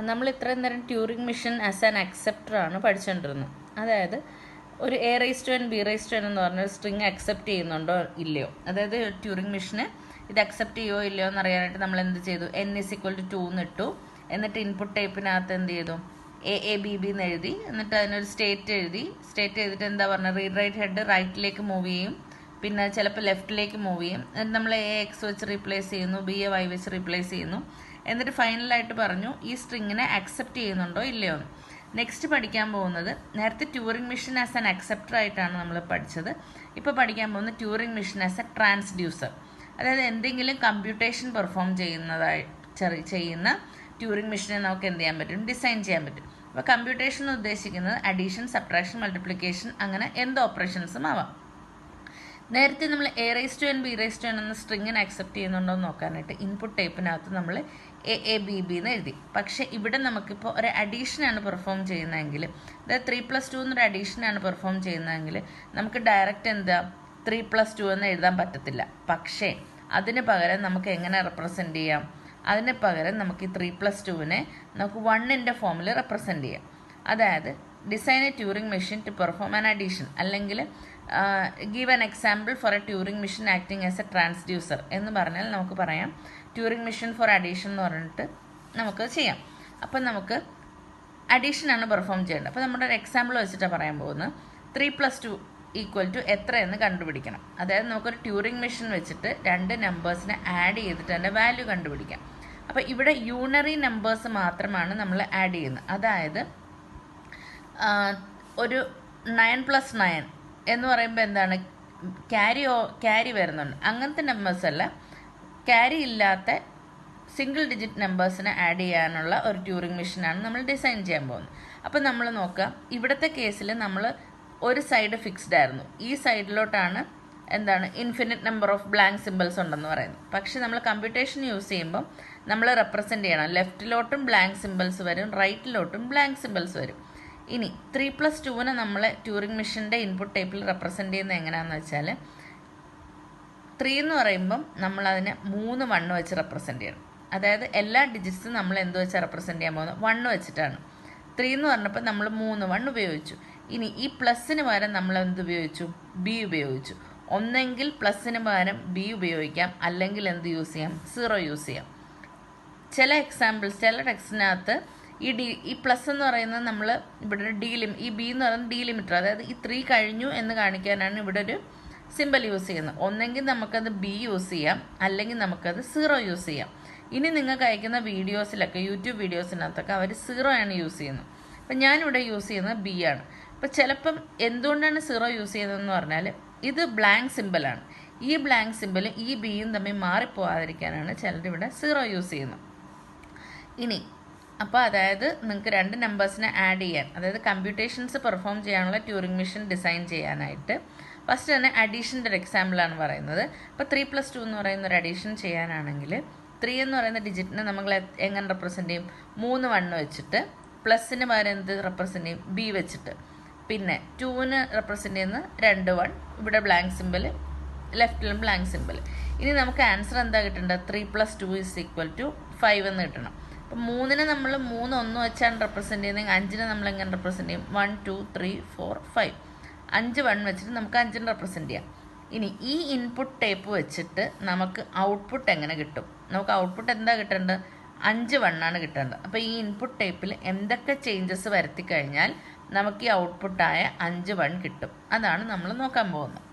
നമ്മൾ ഇത്രയും നേരം ട്യൂറിംഗ് മെഷീൻ ആസ് ആൻ അക്സെപ്റ്ററാണ് പഠിച്ചുകൊണ്ടിരുന്നത്. അതായത് ഒരു A⁻n B⁻n എന്ന് പറഞ്ഞൊരു സ്ട്രിങ് അക്സെപ്റ്റ് ചെയ്യുന്നുണ്ടോ ഇല്ലയോ, അതായത് ട്യൂറിംഗ് മെഷീന് ഇത് അക്സെപ്റ്റ് ചെയ്യുമോ ഇല്ലയോ എന്ന് അറിയാനായിട്ട് നമ്മൾ എന്ത് ചെയ്തു, n=2 എന്ന് ഇട്ടു. എന്നിട്ട് ഇൻപുട്ട് ടൈപ്പിനകത്ത് എന്ത് ചെയ്തു, AABB എന്ന് എഴുതി. എന്നിട്ട് അതിനൊരു സ്റ്റേറ്റ് എഴുതിയിട്ട് എന്താ പറഞ്ഞത്, റീഡ് റൈറ്റ് ഹെഡ് റൈറ്റിലേക്ക് മൂവ് ചെയ്യും, പിന്നെ ചിലപ്പോൾ ലെഫ്റ്റിലേക്ക് മൂവ് ചെയ്യും. എന്നിട്ട് നമ്മൾ AX വെച്ച് റീപ്ലേസ് ചെയ്യുന്നു, BY വെച്ച് റീപ്ലേസ് ചെയ്യുന്നു. എന്നിട്ട് ഫൈനലായിട്ട് പറഞ്ഞു ഈ സ്ട്രിങ്ങിനെ അക്സെപ്റ്റ് ചെയ്യുന്നുണ്ടോ ഇല്ലയോ എന്ന്. നെക്സ്റ്റ് പഠിക്കാൻ പോകുന്നത്, നേരത്തെ Turing machine as an acceptor ആയിട്ടാണ് നമ്മൾ പഠിച്ചത്. ഇപ്പോൾ പഠിക്കാൻ പോകുന്നത് Turing machine as a transducer. അതായത് എന്തെങ്കിലും കമ്പ്യൂട്ടേഷൻ പെർഫോം ചെയ്യുന്ന ട്യൂറിംഗ് മെഷീനെ നമുക്ക് എന്ത് ചെയ്യാൻ പറ്റും, ഡിസൈൻ ചെയ്യാൻ പറ്റും. അപ്പോൾ കമ്പ്യൂട്ടേഷൻ ഉദ്ദേശിക്കുന്നത് അഡീഷൻ, സബ്ട്രാക്ഷൻ, മൾട്ടിപ്ലിക്കേഷൻ, അങ്ങനെ എന്ത് ഓപ്പറേഷൻസും ആവാം. നേരത്തെ നമ്മൾ A⁻n B⁻n എന്ന സ്ട്രിങ്ങിനെ അക്സെപ്റ്റ് ചെയ്യുന്നുണ്ടോ എന്ന് നോക്കാനായിട്ട് ഇൻപുട്ട് ടൈപ്പിനകത്ത് നമ്മൾ AABB എന്ന് എഴുതി. പക്ഷേ ഇവിടെ നമുക്കിപ്പോൾ ഒരു അഡീഷനാണ് പെർഫോം ചെയ്യുന്നതെങ്കിൽ, അതായത് 3+2 എന്നൊരു അഡീഷനാണ് പെർഫോം ചെയ്യുന്നതെങ്കിൽ നമുക്ക് ഡയറക്റ്റ് എന്താ 3+2 എന്ന് എഴുതാൻ പറ്റത്തില്ല. പക്ഷേ അതിന് പകരം നമുക്ക് എങ്ങനെ റെപ്രസെൻറ്റ് ചെയ്യാം, അതിന് പകരം നമുക്ക് ഈ 3+2നെ നമുക്ക് 1ൻ്റെ ഫോമിൽ റെപ്രസെൻറ്റ് ചെയ്യാം. അതായത് design a Turing machine to perform an addition, അല്ലെങ്കിൽ give an example for a Turing machine acting as a transducer എന്ന് പറഞ്ഞാൽ നമുക്ക് പറയാം ട്യൂറിംഗ് മെഷീൻ ഫോർ അഡീഷൻ എന്ന് പറഞ്ഞിട്ട് നമുക്ക് ചെയ്യാം. അപ്പം നമുക്ക് അഡീഷനാണ് പെർഫോം ചെയ്യേണ്ടത്. അപ്പോൾ നമ്മുടെ ഒരു എക്സാമ്പിൾ വെച്ചിട്ടാണ് പറയാൻ പോകുന്നത്. 3+2 = എത്രയെന്ന് കണ്ടുപിടിക്കണം. അതായത് നമുക്കൊരു ട്യൂറിംഗ് മെഷീൻ വെച്ചിട്ട് രണ്ട് നമ്പേഴ്സിനെ ആഡ് ചെയ്തിട്ട് അതിൻ്റെ വാല്യൂ കണ്ടുപിടിക്കാം. അപ്പോൾ ഇവിടെ യൂണറി നമ്പേഴ്സ് മാത്രമാണ് നമ്മൾ ആഡ് ചെയ്യുന്നത്. അതായത് ഒരു 9+9 എന്ന് പറയുമ്പോൾ എന്താണ്, ക്യാരി വരുന്നുണ്ട്. അങ്ങനത്തെ നമ്പേഴ്സ് അല്ല, ക്യാരി ഇല്ലാത്ത സിംഗിൾ ഡിജിറ്റ് നമ്പേഴ്സിനെ ആഡ് ചെയ്യാനുള്ള ഒരു ട്യൂറിംഗ് മെഷീനാണ് നമ്മൾ ഡിസൈൻ ചെയ്യാൻ പോകുന്നത്. അപ്പോൾ നമ്മൾ നോക്കാം, ഇവിടുത്തെ കേസിൽ നമ്മൾ ഒരു സൈഡ് ഫിക്സ്ഡ് ആയിരുന്നു, ഈ സൈഡിലോട്ടാണ് എന്താണ് infinite number of blank symbols ഉണ്ടെന്ന് പറയുന്നത്. പക്ഷെ നമ്മൾ കമ്പ്യൂട്ടേഷൻ യൂസ് ചെയ്യുമ്പം നമ്മൾ റെപ്രസെൻറ്റ് ചെയ്യണം, ലെഫ്റ്റിലോട്ടും ബ്ലാങ്ക് സിമ്പിൾസ് വരും, റൈറ്റിലോട്ടും ബ്ലാങ്ക് സിമ്പിൾസ് വരും. ഇനി 3+2നെ നമ്മൾ ട്യൂറിംഗ് മെഷീൻ്റെ ഇൻപുട്ട് ടൈപ്പിൽ റെപ്രസെൻറ്റ് ചെയ്യുന്നത് എങ്ങനെയാണെന്ന് വെച്ചാൽ, 3 എന്ന് പറയുമ്പം നമ്മളതിനെ 3 1 വെച്ച് റെപ്രസെൻറ്റ് ചെയ്യണം. അതായത് എല്ലാ ഡിജിറ്റ്സും നമ്മൾ എന്ത് വെച്ചാൽ റെപ്രസെൻറ്റ് ചെയ്യാൻ പോകുന്നത്, 1 വെച്ചിട്ടാണ്. 3 എന്ന് പറഞ്ഞപ്പോൾ നമ്മൾ 3 1 ഉപയോഗിച്ചു. ഇനി ഈ പ്ലസ്സിന് പകരം നമ്മൾ എന്ത് ഉപയോഗിച്ചു, B ഉപയോഗിച്ചു. ഒന്നെങ്കിൽ പ്ലസ്സിന് പകരം B ഉപയോഗിക്കാം, അല്ലെങ്കിൽ എന്ത് യൂസ് ചെയ്യാം, 0 യൂസ് ചെയ്യാം. ചില എക്സാമ്പിൾസ്, ചില ടെക്സ്റ്റിനകത്ത് ഈ പ്ലസ് എന്ന് പറയുന്നത് നമ്മൾ ഇവിടെ ഒരു ഈ B എന്ന് പറയുന്നത് ഡീലിമിറ്റർ, അതായത് ഈ 3 കഴിഞ്ഞു എന്ന് കാണിക്കാനാണ് ഇവിടെ ഒരു സിമ്പിൾ യൂസ് ചെയ്യുന്നത്. ഒന്നെങ്കിൽ നമുക്കത് B യൂസ് ചെയ്യാം, അല്ലെങ്കിൽ നമുക്കത് 0 യൂസ് ചെയ്യാം. ഇനി നിങ്ങൾക്ക് അയക്കുന്ന വീഡിയോസിലൊക്കെ, യൂട്യൂബ് വീഡിയോസിനകത്തൊക്കെ അവർ 0 ആണ് യൂസ് ചെയ്യുന്നത്. അപ്പം ഞാനിവിടെ യൂസ് ചെയ്യുന്നത് B ആണ്. അപ്പോൾ ചിലപ്പം എന്തുകൊണ്ടാണ് 0 യൂസ് ചെയ്യുന്നതെന്ന് പറഞ്ഞാൽ, ഇത് ബ്ലാങ്ക് സിമ്പിളാണ്. ഈ ബ്ലാങ്ക് സിമ്പിളും ഈ ബിയും തമ്മിൽ മാറിപ്പോകാതിരിക്കാനാണ് ചിലരിവിടെ 0 യൂസ് ചെയ്യുന്നത്. ഇനി അപ്പോൾ അതായത് നിങ്ങൾക്ക് രണ്ട് നമ്പേഴ്സിനെ ആഡ് ചെയ്യാൻ, അതായത് കമ്പ്യൂട്ടേഷൻസ് പെർഫോം ചെയ്യാനുള്ള ട്യൂറിംഗ് മെഷീൻ ഡിസൈൻ ചെയ്യാനായിട്ട് ഫസ്റ്റ് തന്നെ അഡീഷൻ്റെ ഒരു എക്സാമ്പിളാണ് പറയുന്നത്. അപ്പോൾ 3+2 എന്ന് പറയുന്ന ഒരു അഡീഷൻ ചെയ്യാനാണെങ്കിൽ 3 എന്ന് പറയുന്ന ഡിജിറ്റിനെ നമ്മൾ എങ്ങനെ റെപ്രസെൻറ്റ് ചെയ്യും, 3 1 വെച്ചിട്ട്, പ്ലസ്സിന് പകരം എന്ത് റെപ്രസെൻറ്റ് ചെയ്യും, B വെച്ചിട്ട്. പിന്നെ 2ന് റെപ്രസെൻറ്റ് ചെയ്യുന്ന 2 1, ഇവിടെ ബ്ലാങ്ക് സിമ്പിൾ, ലെഫ്റ്റിലും ബ്ലാങ്ക് സിമ്പിൾ. ഇനി നമുക്ക് ആൻസർ എന്താ കിട്ടേണ്ടത്, 3+2 = 5 എന്ന് കിട്ടണം. അപ്പം 3നെ നമ്മൾ 3 1 വെച്ചാണ് റെപ്രസെൻറ്റ് ചെയ്യുന്നതെങ്കിൽ 5നെ നമ്മൾ എങ്ങനെ റെപ്രസെൻറ്റ് ചെയ്യും, 1 2 3 4 5, 5 1 വെച്ചിട്ട് നമുക്ക് 5നെ റെപ്രസെൻറ്റ് ചെയ്യാം. ഇനി ഈ ഇൻപുട്ട് ടൈപ്പ് വെച്ചിട്ട് നമുക്ക് ഔട്ട്പുട്ട് എങ്ങനെ കിട്ടും, നമുക്ക് ഔട്ട്പുട്ട് എന്താ കിട്ടേണ്ടത്, 5 1 ആണ് കിട്ടേണ്ടത്. അപ്പോൾ ഈ ഇൻപുട്ട് ടൈപ്പിൽ എന്തൊക്കെ ചേഞ്ചസ് വരുത്തി കഴിഞ്ഞാൽ നമുക്ക് ഈ ഔട്ട്പുട്ടായ 5 1 കിട്ടും. അതാണ് നമ്മൾ നോക്കാൻ പോകുന്നത്.